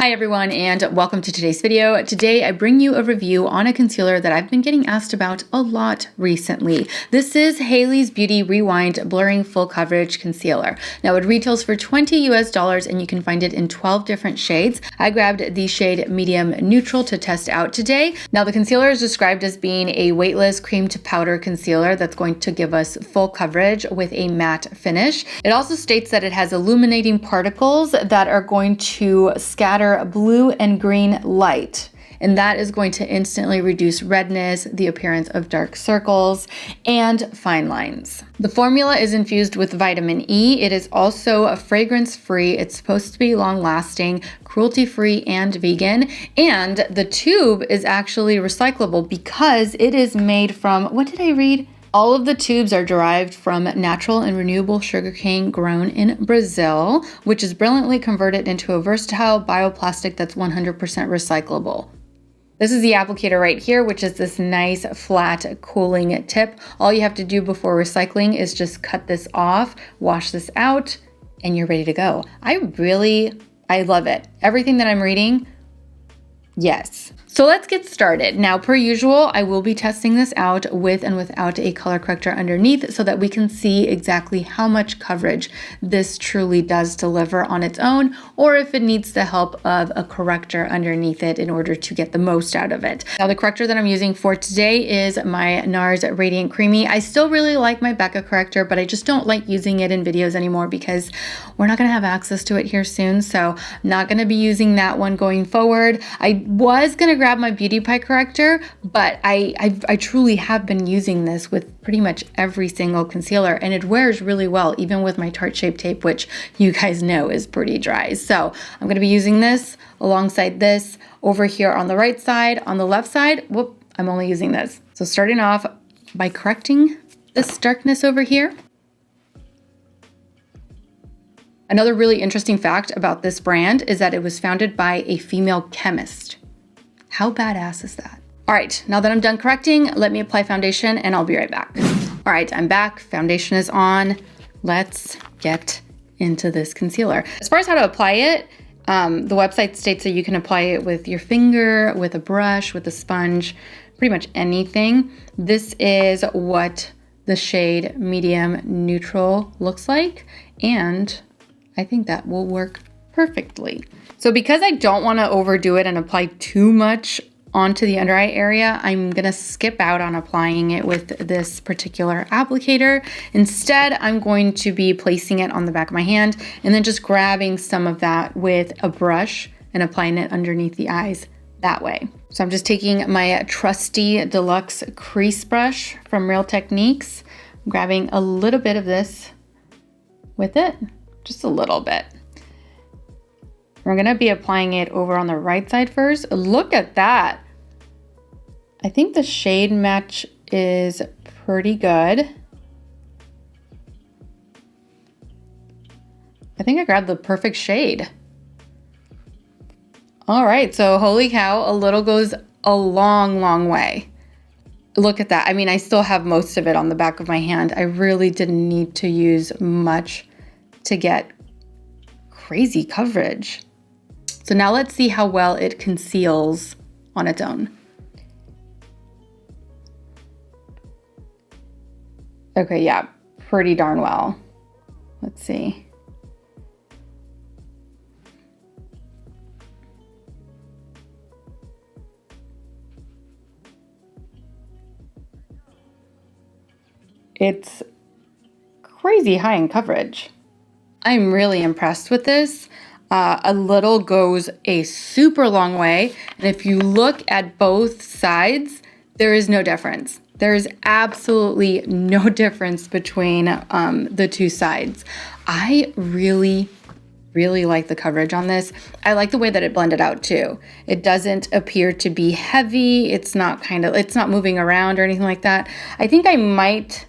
Hi everyone, and welcome to today's video. Today I bring you a review on a concealer that I've been getting asked about a lot recently. This is Hailey's Beauty Rewind Blurring Full Coverage Concealer. Now it retails for $20 US and you can find it in 12 different shades. I grabbed the shade Medium Neutral to test out today. Now the concealer is described as being a weightless cream to powder concealer that's going to give us full coverage with a matte finish. It also states that it has illuminating particles that are going to scatter blue and green light, and that is going to instantly reduce redness, the appearance of dark circles, and fine lines. The formula is infused with vitamin E. It is also fragrance-free. It's supposed to be long-lasting, cruelty-free, and vegan. And the tube is actually recyclable because it is made from, what did I read? All of the tubes are derived from natural and renewable sugarcane grown in Brazil, which is brilliantly converted into a versatile bioplastic that's 100% recyclable. This is the applicator right here, which is this nice flat cooling tip. All you have to do before recycling is just cut this off, wash this out, and you're ready to go. I love it. Everything that I'm reading, yes. So let's get started. Now, per usual, I will be testing this out with and without a color corrector underneath so that we can see exactly how much coverage this truly does deliver on its own, or if it needs the help of a corrector underneath it in order to get the most out of it. Now, the corrector that I'm using for today is my NARS Radiant Creamy. I still really like my Becca corrector, but I just don't like using it in videos anymore because we're not gonna have access to it here soon, so I'm not gonna be using that one going forward. I was gonna grab my Beauty Pie corrector, but I truly have been using this with pretty much every single concealer, and it wears really well, even with my Tarte Shape Tape, which you guys know is pretty dry. So I'm gonna be using this alongside this over here on the right side. On the left side, whoop, I'm only using this. So starting off by correcting this darkness over here. Another really interesting fact about this brand is that it was founded by a female chemist. How badass is that? All right, now that I'm done correcting, let me apply foundation and I'll be right back. All right, I'm back. Foundation is on. Let's get into this concealer. As far as how to apply it, the website states that you can apply it with your finger, with a brush, with a sponge, pretty much anything. This is what the shade Medium Neutral looks like, and I think that will work perfectly. So because I don't want to overdo it and apply too much onto the under eye area, I'm gonna skip out on applying it with this particular applicator. Instead, I'm going to be placing it on the back of my hand and then just grabbing some of that with a brush and applying it underneath the eyes that way. So I'm just taking my trusty deluxe crease brush from Real Techniques, grabbing a little bit of this with it, just a little bit. We're gonna be applying it over on the right side first. Look at that. I think the shade match is pretty good. I think I grabbed the perfect shade. All right, so holy cow, a little goes a long, long way. Look at that. I mean, I still have most of it on the back of my hand. I really didn't need to use much to get crazy coverage. So now let's see how well it conceals on its own. Okay, yeah, pretty darn well. Let's see. It's crazy high in coverage. I'm really impressed with this. A little goes a super long way. And if you look at both sides, there is no difference. There is absolutely no difference between the two sides. I really like the coverage on this. I like the way that it blended out too. It doesn't appear to be heavy. It's not moving around or anything like that. I think I might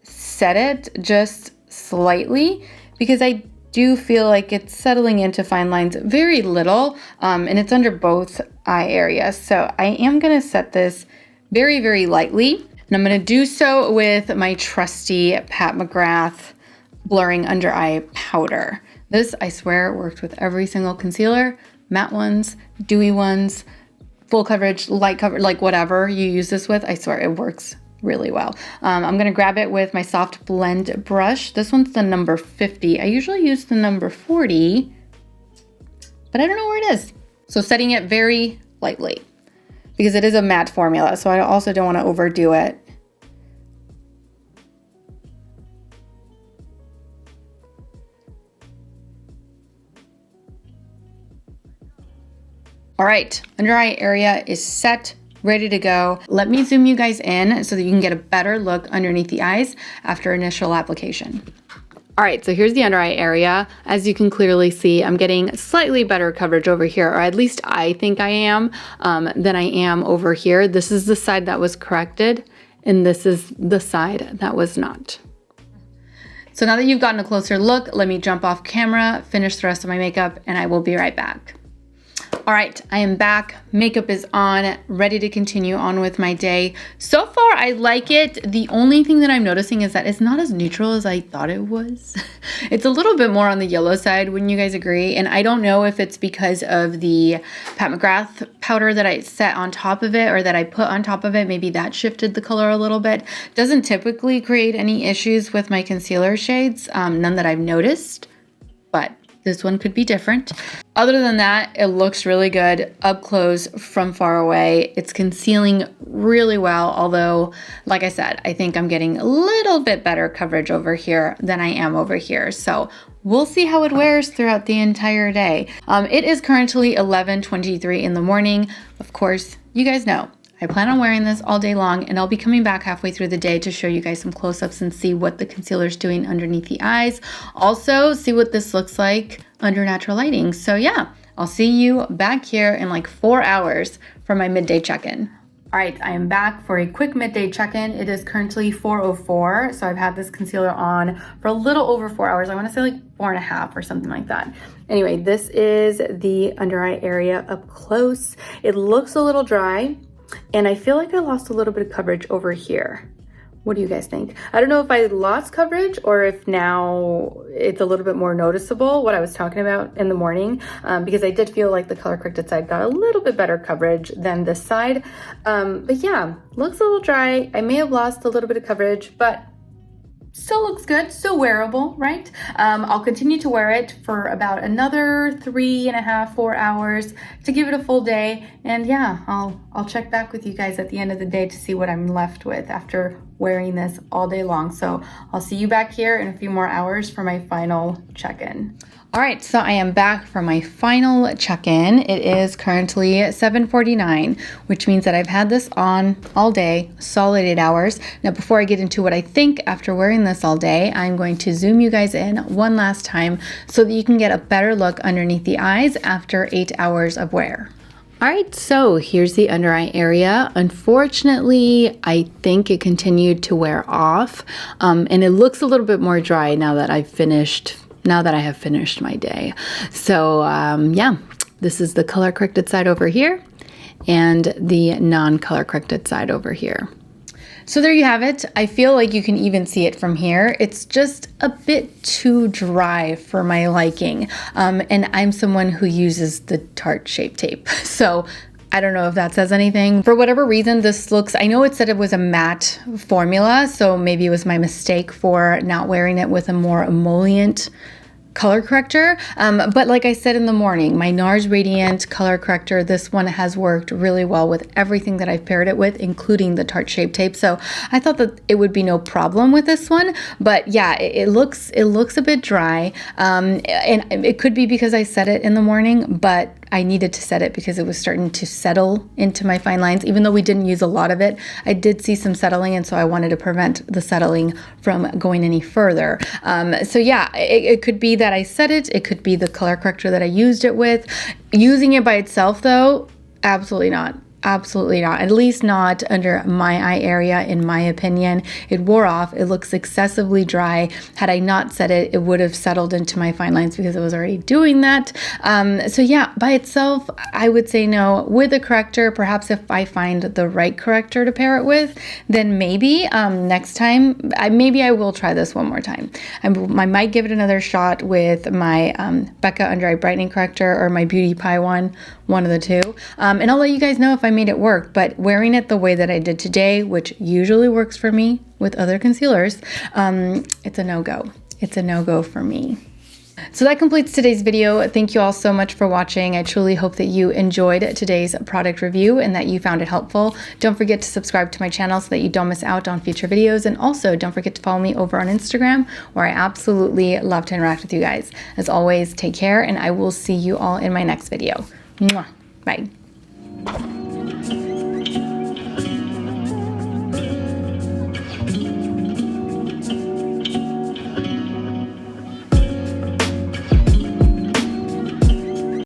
set it just slightly because I do feel like it's settling into fine lines very little, and it's under both eye areas. So I am gonna set this very, very lightly, and I'm gonna do so with my trusty Pat McGrath Blurring Under Eye Powder. This, I swear, worked with every single concealer matte ones, dewy ones, full coverage, light coverage, like whatever you use this with, I swear it works really well. I'm gonna grab it with my soft blend brush. This one's the number 50. I usually use the number 40, but I don't know where it is. So setting it very lightly because it is a matte formula, so I also don't want to overdo it. All right, under eye area is set, ready to go. Let me zoom you guys in so that you can get a better look underneath the eyes after initial application. All right, so here's the under eye area. As you can clearly see, I'm getting slightly better coverage over here, or at least I think I am, than I am over here. This is the side that was corrected, and this is the side that was not. So now that you've gotten a closer look, let me jump off camera, finish the rest of my makeup, and I will be right back. All right, I am back. Makeup is on, ready to continue on with my day. So far, I like it. The only thing that I'm noticing is that it's not as neutral as I thought it was. It's a little bit more on the yellow side, wouldn't you guys agree? And I don't know if it's because of the Pat McGrath powder that I set on top of it or that I put on top of it. Maybe that shifted the color a little bit. Doesn't typically create any issues with my concealer shades, none that I've noticed, but this one could be different. Other than that, it looks really good up close from far away. It's concealing really well, although, like I said, I think I'm getting a little bit better coverage over here than I am over here. So we'll see how it wears throughout the entire day. It is currently 11:23 in the morning. Of course, you guys know I plan on wearing this all day long, and I'll be coming back halfway through the day to show you guys some close-ups and see what the concealer's doing underneath the eyes. Also, see what this looks like under natural lighting. So yeah, I'll see you back here in like 4 hours for my midday check-in. All right, I am back for a quick midday check-in. It is currently 4:04, so I've had this concealer on for a little over 4 hours. I wanna say like 4.5 or something like that. Anyway, this is the under eye area up close. It looks a little dry, and I feel like I lost a little bit of coverage over here. What do you guys think? I don't know if I lost coverage or if now it's a little bit more noticeable, what I was talking about in the morning, because I did feel like the color corrected side got a little bit better coverage than this side. But yeah, looks a little dry. I may have lost a little bit of coverage, but still looks good, still wearable, right? I'll continue to wear it for about another 3.5, 4 hours to give it a full day. And yeah, I'll check back with you guys at the end of the day to see what I'm left with after wearing this all day long. So I'll see you back here in a few more hours for my final check-in. All right, so I am back for my final check-in. It is currently 7:49, which means that I've had this on all day, solid 8 hours. Now, before I get into what I think after wearing this all day, I'm going to zoom you guys in one last time so that you can get a better look underneath the eyes after 8 hours of wear. All right, so here's the under eye area. Unfortunately, I think it continued to wear off, and it looks a little bit more dry now that I have finished my day. So yeah, this is the color corrected side over here and the non-color corrected side over here. So there you have it. I feel like you can even see it from here. It's just a bit too dry for my liking. And I'm someone who uses the Tarte Shape Tape. So I don't know if that says anything. For whatever reason, this looks, I know it said it was a matte formula, so maybe it was my mistake for not wearing it with a more emollient color corrector. But like I said in the morning, my NARS Radiant color corrector, this one has worked really well with everything that I've paired it with, including the Tarte Shape Tape. So I thought that it would be no problem with this one. But yeah, it looks a bit dry. And it could be because I set it in the morning, but I needed to set it because it was starting to settle into my fine lines. Even though we didn't use a lot of it, I did see some settling, and so I wanted to prevent the settling from going any further. So yeah, it could be that I set it. It could be the color corrector that I used it with. Using it by itself though, absolutely not. Absolutely not. At least not under my eye area, in my opinion. It wore off. It looks excessively dry. Had I not set it, it would have settled into my fine lines because I was already doing that. So yeah, by itself, I would say no. With a corrector, perhaps if I find the right corrector to pair it with, then maybe next time, maybe I will try this one more time. I might give it another shot with my Becca Under Eye Brightening Corrector or my Beauty Pie one of the two. And I'll let you guys know if I made it work, but wearing it the way that I did today, which usually works for me with other concealers, it's a no-go. It's a no-go for me. So that completes today's video. Thank you all so much for watching. I truly hope that you enjoyed today's product review and that you found it helpful. Don't forget to subscribe to my channel so that you don't miss out on future videos. And also don't forget to follow me over on Instagram, where I absolutely love to interact with you guys. As always, take care, and I will see you all in my next video. Mwah. Bye.